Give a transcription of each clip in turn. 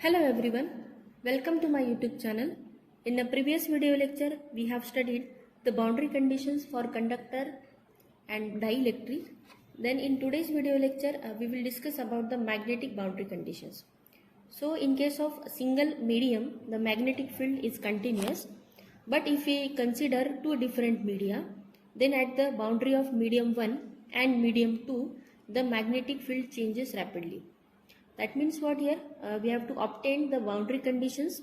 Hello everyone, welcome to my YouTube channel. In the previous video lecture, we have studied the boundary conditions for conductor and dielectric. Then in today's video lecture, we will discuss about the magnetic boundary conditions. So in case of a single medium, the magnetic field is continuous. But if we consider two different media, then at the boundary of medium 1 and medium 2, the magnetic field changes rapidly. That means what here? We have to obtain the boundary conditions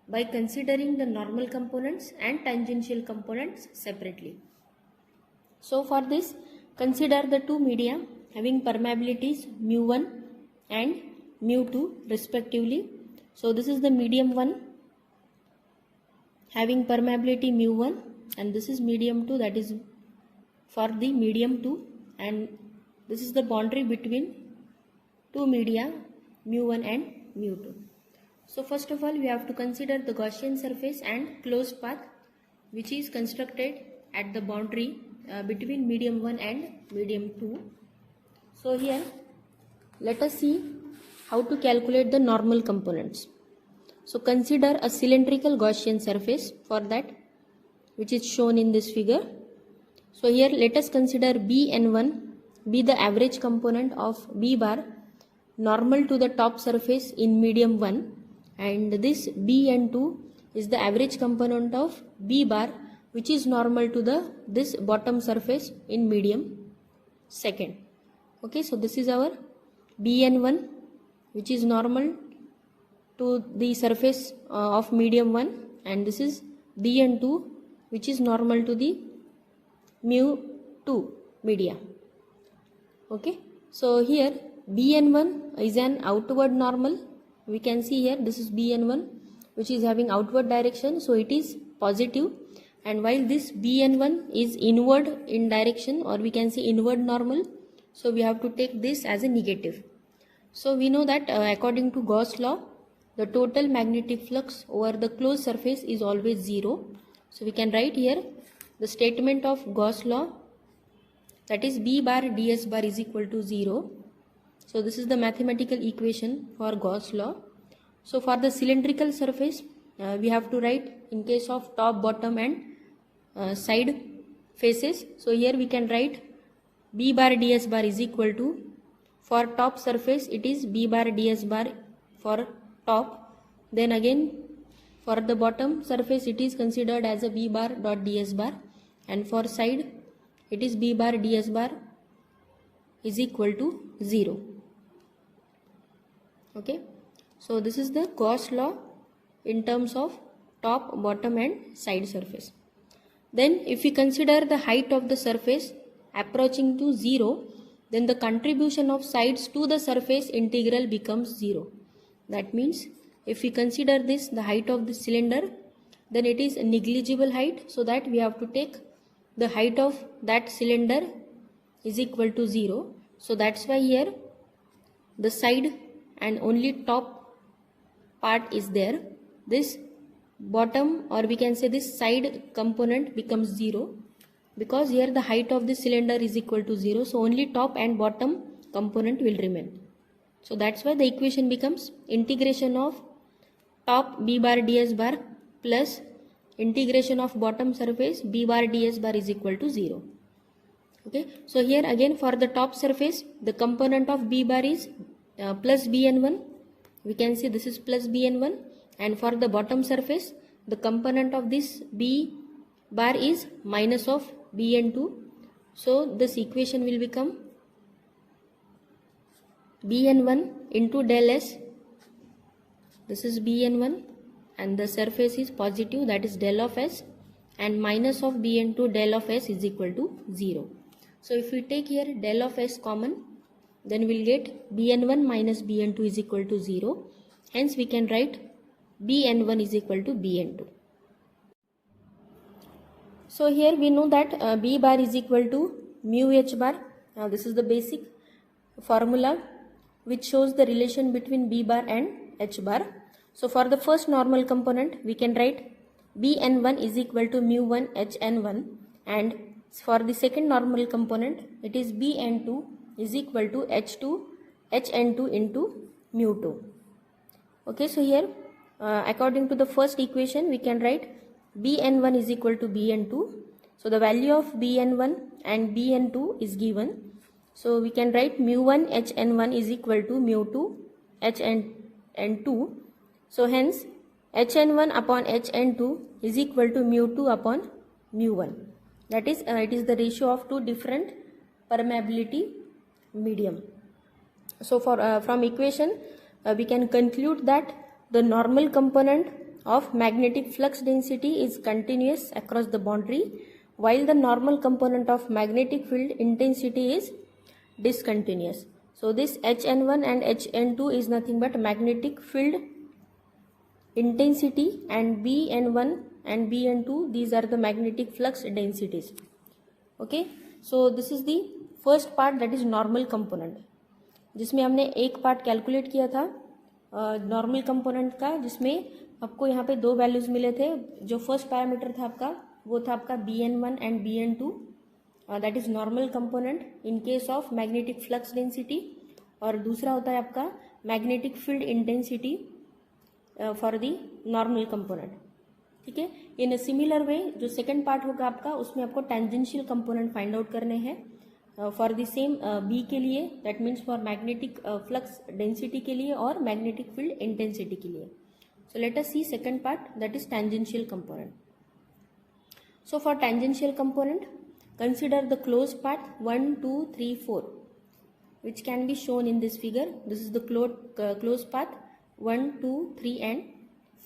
by considering the normal components and tangential components separately. So for this, consider the two media having permeabilities mu1 and mu2 respectively. So this is the medium 1 having permeability mu1 and this is medium 2, that is for the medium 2, and this is the boundary between two media mu1 and mu2. So first of all, we have to consider the Gaussian surface and closed path which is constructed at the boundary between medium 1 and medium 2. So here let us see how to calculate the normal components. So consider a cylindrical Gaussian surface for that, which is shown in this figure. So here let us consider Bn1 be the average component of B bar normal to the top surface in medium 1, and this Bn2 is the average component of B bar which is normal to this bottom surface in medium 2. Okay, so this is our Bn1 which is normal to the surface of medium 1, and this is Bn2 which is normal to the mu2 media. Okay, so here Bn1 is an outward normal. We can see here this is Bn1 which is having outward direction, so it is positive, and while this Bn1 is inward in direction, or we can say inward normal, so we have to take this as a negative. So we know that according to Gauss law, the total magnetic flux over the closed surface is always 0. So we can write here the statement of Gauss law, that is B bar ds bar is equal to 0. So this is the mathematical equation for Gauss law. So for the cylindrical surface, we have to write in case of top, bottom and side faces. So here we can write B bar ds bar is equal to, for top surface it is B bar ds bar for top. Then again for the bottom surface it is considered as a B bar dot ds bar, and for side it is B bar ds bar is equal to 0. Okay, so this is the Gauss law in terms of top, bottom and side surface. Then if we consider the height of the surface approaching to 0, then the contribution of sides to the surface integral becomes 0. That means if we consider this the height of the cylinder, then it is a negligible height, so that we have to take the height of that cylinder is equal to 0. So that's why here the side and only top part is there. This bottom, or we can say this side component, becomes 0 because here the height of the cylinder is equal to 0. So only top and bottom component will remain. So that's why the equation becomes integration of top B bar ds bar plus integration of bottom surface B bar ds bar is equal to 0. Okay, so here again for the top surface the component of B bar is plus Bn1. We can see this is plus Bn1, and for the bottom surface the component of this B bar is minus of Bn2. So this equation will become Bn1 into del S. This is Bn1 and the surface is positive, that is del of S, and minus of Bn2 del of S is equal to 0. So if we take here del of S common, then we'll get Bn1 minus Bn2 is equal to 0. Hence we can write Bn1 is equal to Bn2. So here we know that B bar is equal to mu H bar. Now this is the basic formula which shows the relation between B bar and H bar. So for the first normal component we can write Bn1 is equal to mu1 Hn1, and for the second normal component it is Bn2 is equal to Hn2 into mu2. Okay, so here according to the first equation we can write bn1 is equal to bn2. So the value of bn1 and bn2 is given. So we can write mu1 hn1 is equal to mu2 hn2. So hence hn1 upon hn2 is equal to mu2 upon mu1. That is it is the ratio of two different permeability medium. So for from equation we can conclude that the normal component of magnetic flux density is continuous across the boundary, while the normal component of magnetic field intensity is discontinuous. So this hn1 and hn2 is nothing but magnetic field intensity, and bn1 and bn2, these are the magnetic flux densities. Okay, so this is the first part, that is normal component, जिसमें हमने एक part calculate किया था normal component का, जिसमें आपको यहाँ पे दो वैल्यूज मिले थे. जो फर्स्ट पैरामीटर था आपका वो था आपका bn1 and bn2, that is normal component in case of magnetic flux density, और दूसरा होता है आपका magnetic field intensity for the normal component. ठीक है, इन सिमिलर वे जो सेकंड पार्ट होगा आपका, उसमें आपको टेंजेंशियल कंपोनेंट फाइंड आउट करने हैं फॉर द सेम बी के लिए, that means for magnetic flux density के लिए और मैग्नेटिक फील्ड इंटेंसिटी के लिए. So let us see second part, that is tangential component. So for tangential component consider the closed path 1, 2, 3, 4, which can be shown in this figure. This is the closed path 1, 2, 3 and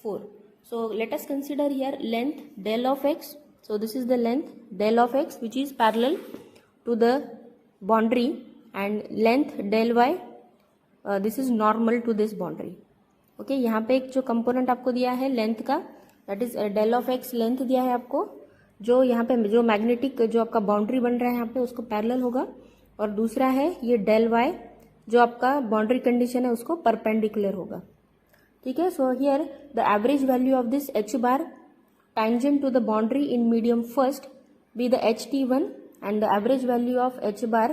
4. So let us consider here length del of x. So this is the length del of x which is parallel to the boundary, and length del y, this is normal to this boundary. Okay, यहाँ पे एक जो component आपको दिया है length का, that is del of x length दिया है आपको, जो यहाँ पे जो मैग्नेटिक जो आपका बाउंड्री बन रहा है यहाँ पे उसको पैरेलल होगा, और दूसरा है ये डेल वाई जो आपका बाउंड्री कंडीशन है उसको परपेंडिकुलर होगा. ठीक है, so here the average value of this H bar tangent to the boundary in medium first be the ht1, and the average value of h bar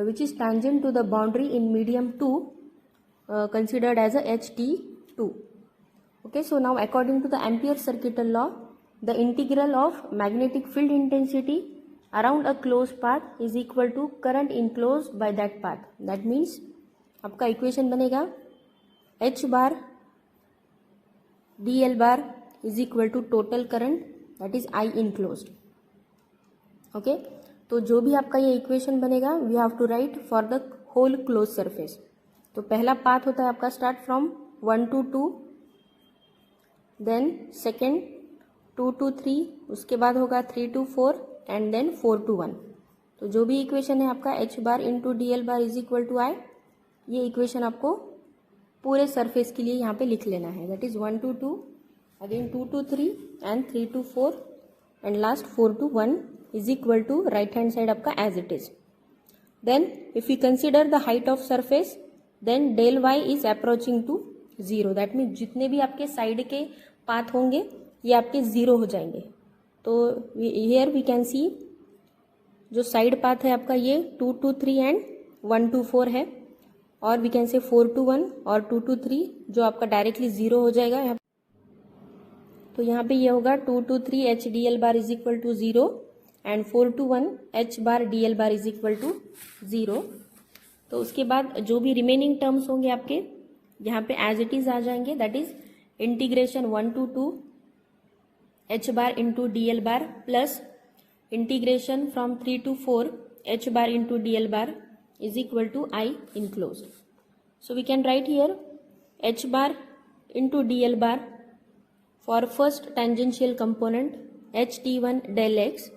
which is tangent to the boundary in medium 2 considered as a ht2. Okay, so now according to the Ampere circuital law, the integral of magnetic field intensity around a closed path is equal to current enclosed by that path. That means आपका equation बनेगा h bar dl bar is equal to total current, that is I enclosed. Okay, तो जो भी आपका ये equation बनेगा we have to write for the whole closed surface. तो पहला पाथ होता है आपका start from 1 to 2, then second 2 to 3, उसके बाद होगा 3 to 4 and then 4 to 1. तो जो भी इक्वेशन है आपका h bar into dl bar is equal to I, ये इक्वेशन आपको पूरे सरफेस के लिए यहाँ पे लिख लेना है. That is 1 to 2, again 2 to 3 and 3 to 4 and last 4 to 1 is equal to right hand side आपका as it is. Then if you consider the height of surface, then del Y is approaching to 0. That means जितने भी आपके side के path होंगे ये आपके 0 हो जाएंगे. तो हियर वी कैन सी जो साइड पाथ है आपका ये 2 to 3 एंड 1 to 4 है, और वी कैन से 4 to 1 और 2 to 3 जो आपका डायरेक्टली 0 हो जाएगा यहाँ. तो यहाँ पे ये होगा 2 to 3 h dl bar is equal to 0 and 4 to 1 h bar dl bar is equal to 0. तो उसके बाद जो भी रिमेनिंग टर्म्स होंगे आपके यहाँ पे एज इट इज आ जाएंगे. That is integration 1 to 2 h bar into dl bar plus integration from 3 to 4 h bar into dl bar is equal to I enclosed. So we can write here h bar into dl bar for first tangential component ht1 del x,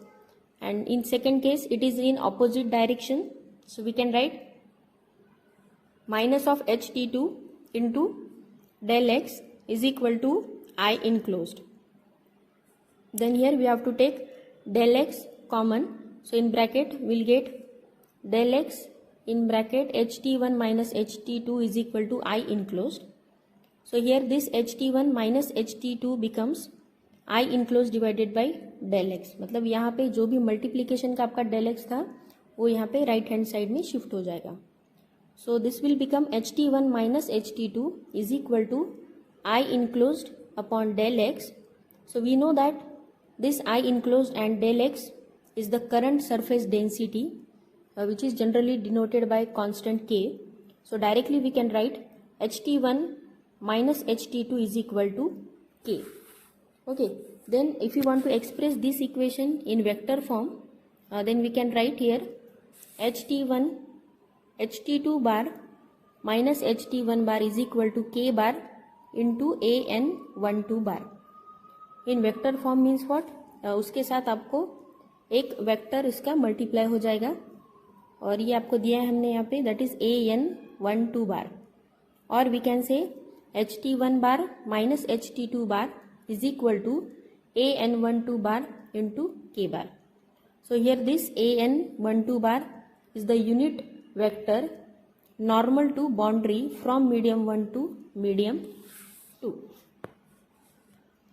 and in second case it is in opposite direction, so we can write minus of ht2 into del x is equal to I enclosed. Then here we have to take del x common, so in bracket we'll get del x in bracket ht1 minus ht2 is equal to I enclosed. So here this ht1 minus ht2 becomes I enclosed divided by del x. मतलब यहाँ पे जो भी multiplication का आपका del x था वो यहाँ पे राइट हैंड साइड में शिफ्ट हो जाएगा. So this will become ht1 minus ht2 is equal to I enclosed upon del x. So we know that this I enclosed and del x is the current surface density, which is generally denoted by constant K. So directly we can write Ht1 minus Ht2 is equal to K. Okay, then if you want to express this equation in vector form, then we can write here Ht1 Ht2 bar minus Ht1 bar is equal to K bar into an12 bar. In vector form means what, उसके साथ आपको एक vector इसका multiply हो जाएगा और ये आपको दिया है हमने यहाँ पे, दैट इज an12 बार. और we can say Ht1 bar minus Ht2 bar is equal to an12 bar into K bar. So here this an12 bar is the unit vector normal to boundary from medium 1 to medium 2.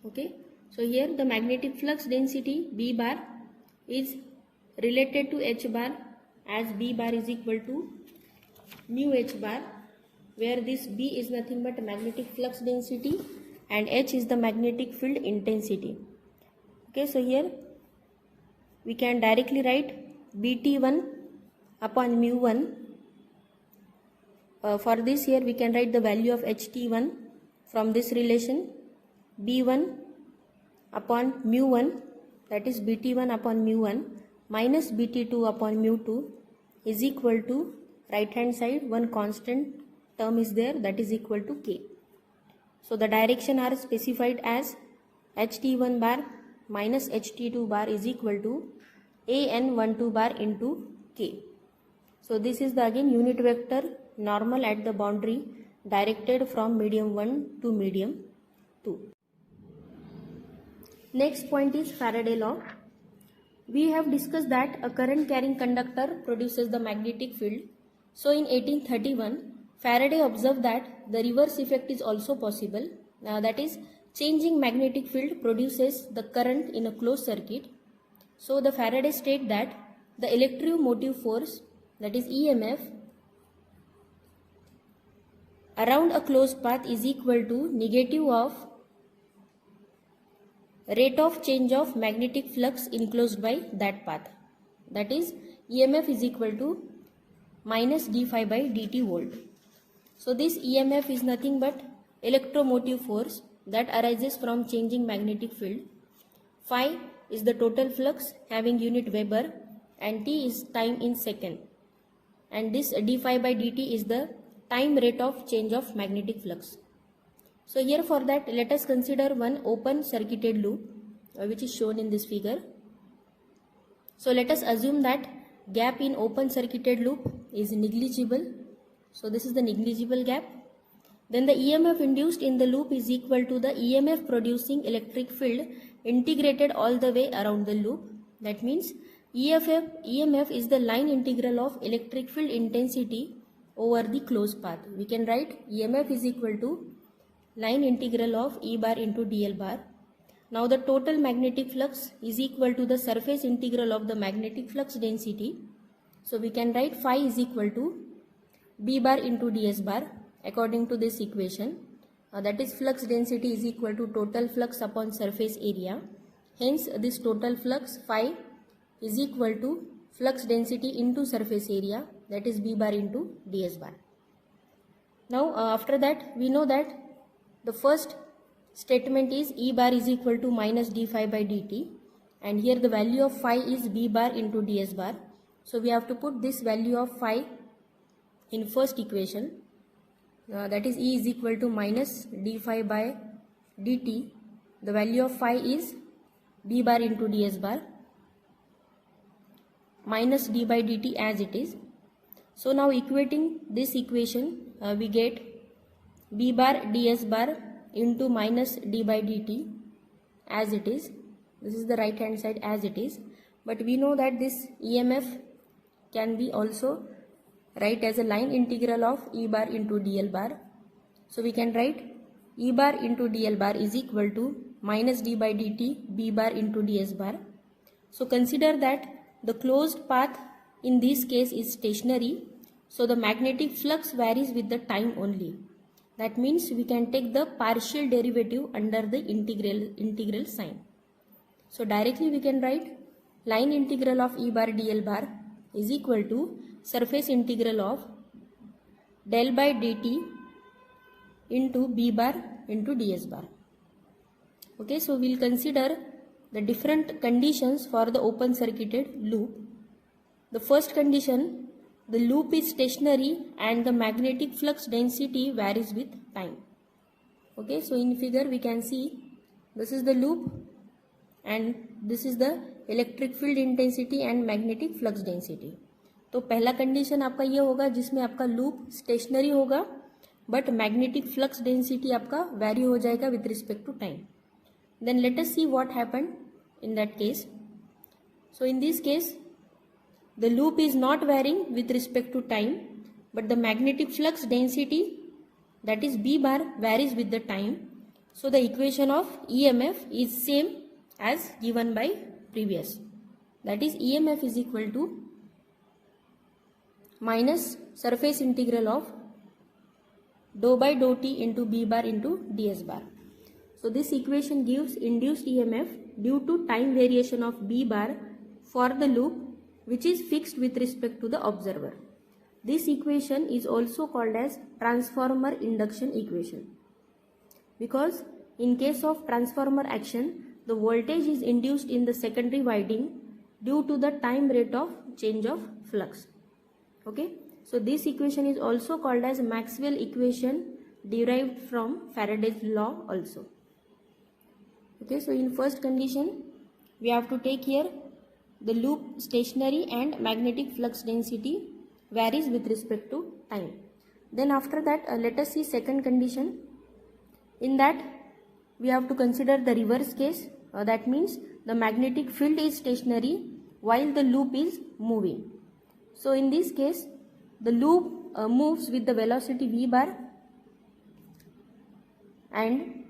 Okay, so here the magnetic flux density B bar is related to H bar as B bar is equal to mu H bar, where this B is nothing but magnetic flux density and H is the magnetic field intensity. Okay, so here we can directly write Bt1 upon mu1. For this here we can write the value of Ht1 from this relation, B1 upon mu1, that is Bt1 upon mu1 minus Bt2 upon mu2 is equal to right hand side one constant term is there, that is equal to K. So the direction are specified as Ht1 bar minus Ht2 bar is equal to an12 bar into K. So this is the again unit vector normal at the boundary directed from medium 1 to medium 2. Next point is Faraday law. We have discussed that a current carrying conductor produces the magnetic field. So in 1831, Faraday observed that the reverse effect is also possible. That is, changing magnetic field produces the current in a closed circuit. So the Faraday stated that the electromotive force, that is EMF, around a closed path is equal to negative of rate of change of magnetic flux enclosed by that path. That is, EMF is equal to minus d phi by dt volt. So this EMF is nothing but electromotive force that arises from changing magnetic field. Phi is the total flux having unit Weber and T is time in second. And this d phi by dt is the time rate of change of magnetic flux. So here for that let us consider one open circuited loop which is shown in this figure. So let us assume that gap in open circuited loop is negligible. So this is the negligible gap. Then the EMF induced in the loop is equal to the EMF producing electric field integrated all the way around the loop. That means EMF is the line integral of electric field intensity over the closed path. We can write EMF is equal to line integral of E bar into dl bar. Now the total magnetic flux is equal to the surface integral of the magnetic flux density. So we can write phi is equal to B bar into ds bar according to this equation. That is, flux density is equal to total flux upon surface area. Hence this total flux phi is equal to flux density into surface area, that is B bar into ds bar. Now after that we know that the first statement is E bar is equal to minus d phi by dt, and here the value of phi is B bar into ds bar. So we have to put this value of phi in first equation, that is E is equal to minus d phi by dt. The value of phi is B bar into ds bar minus d by dt as it is. So now equating this equation we get B bar ds bar into minus d by dt as it is. This is the right hand side as it is, but we know that this EMF can be also write as a line integral of E bar into dl bar. So we can write E bar into dl bar is equal to minus d by dt B bar into ds bar. So consider that the closed path in this case is stationary, so the magnetic flux varies with the time only. That means we can take the partial derivative under the integral sign. So directly we can write line integral of E bar dl bar is equal to surface integral of del by dt into B bar into ds bar. Okay, so we'll consider the different conditions for the open circuited loop. The first condition, the loop is stationary and the magnetic flux density varies with time. Okay, so in figure we can see this is the loop and this is the electric field intensity and magnetic flux density. तो पहला condition आपका ये होगा जिसमें आपका loop stationary होगा but magnetic flux density आपका vary हो जाएगा with respect to time. Then let us see what happened in that case. So in this case, the loop is not varying with respect to time, but the magnetic flux density, that is B bar, varies with the time. So the equation of EMF is same as given by previous. That is EMF is equal to minus surface integral of dou by dou t into B bar into ds bar. So this equation gives induced EMF due to time variation of B bar for the loop which is fixed with respect to the observer. This equation is also called as transformer induction equation because in case of transformer action the voltage is induced in the secondary winding due to the time rate of change of flux. Okay, so this equation is also called as Maxwell equation derived from Faraday's law also. Okay, so in first condition we have to take here the loop stationary and magnetic flux density varies with respect to time. Then after that let us see second condition. In that we have to consider the reverse case, that means the magnetic field is stationary while the loop is moving. So in this case the loop moves with the velocity v bar and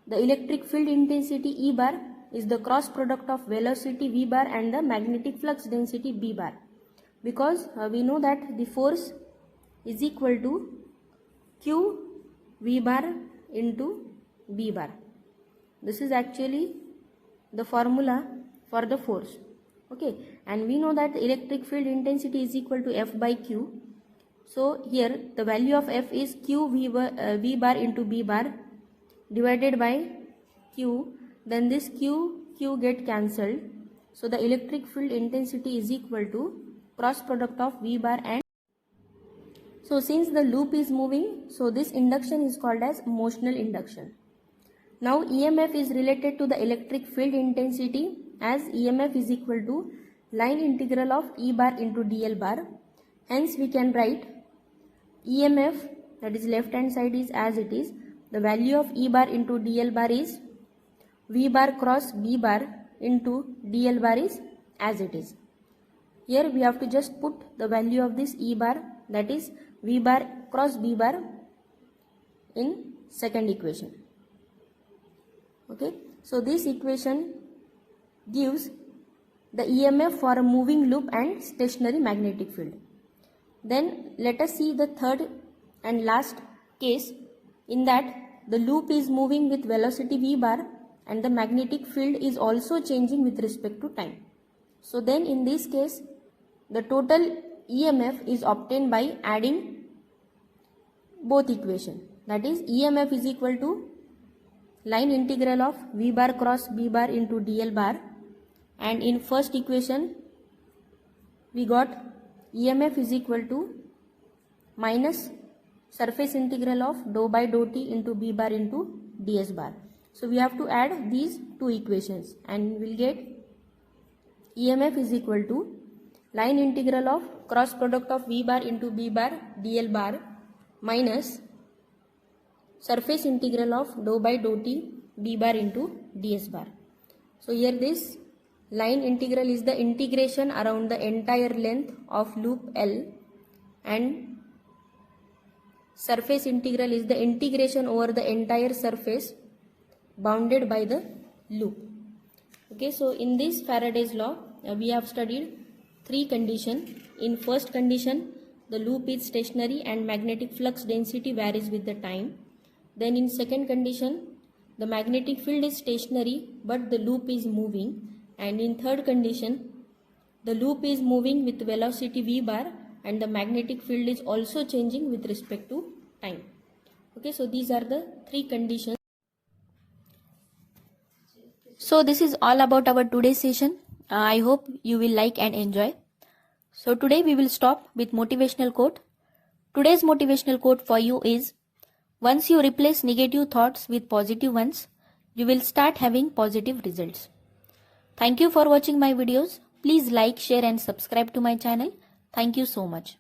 the electric field intensity E bar is the cross product of velocity v bar and the magnetic flux density B bar, because we know that the force is equal to Q v bar into B bar. This is actually the formula for the force. Okay, and we know that the electric field intensity is equal to F by Q. So here the value of F is Q v bar into B bar divided by Q, then this Q get cancelled. So the electric field intensity is equal to cross product of V bar and. So since the loop is moving, so this induction is called as motional induction. Now EMF is related to the electric field intensity as EMF is equal to line integral of E bar into dl bar. Hence we can write EMF, that is left hand side is as it is. The value of E bar into dl bar is V bar cross B bar into dl bar is as it is. Here we have to just put the value of this E bar, that is V bar cross B bar in second equation. Okay, so this equation gives the EMF for a moving loop and stationary magnetic field. Then let us see the third and last case. In that the loop is moving with velocity v bar and the magnetic field is also changing with respect to time. So then in this case the total EMF is obtained by adding both equation, that is EMF is equal to line integral of v bar cross b bar into dl bar, and in first equation we got EMF is equal to minus surface integral of dou by dou t into b bar into ds bar. So we have to add these two equations and we'll get EMF is equal to line integral of cross product of v bar into b bar dl bar minus surface integral of dou by dou t b bar into ds bar. So here this line integral is the integration around the entire length of loop L, and surface integral is the integration over the entire surface bounded by the loop. Okay, so in this Faraday's law we have studied three conditions. In first condition the loop is stationary and magnetic flux density varies with the time. Then in second condition, the magnetic field is stationary but the loop is moving. And in third condition, the loop is moving with velocity v bar and the magnetic field is also changing with respect to time. Okay, so these are the three conditions. So this is all about our today's session. I hope you will like and enjoy. So today we will stop with motivational quote. Today's motivational quote for you is, once you replace negative thoughts with positive ones, you will start having positive results. Thank you for watching my videos. Please like, share and subscribe to my channel. Thank you so much.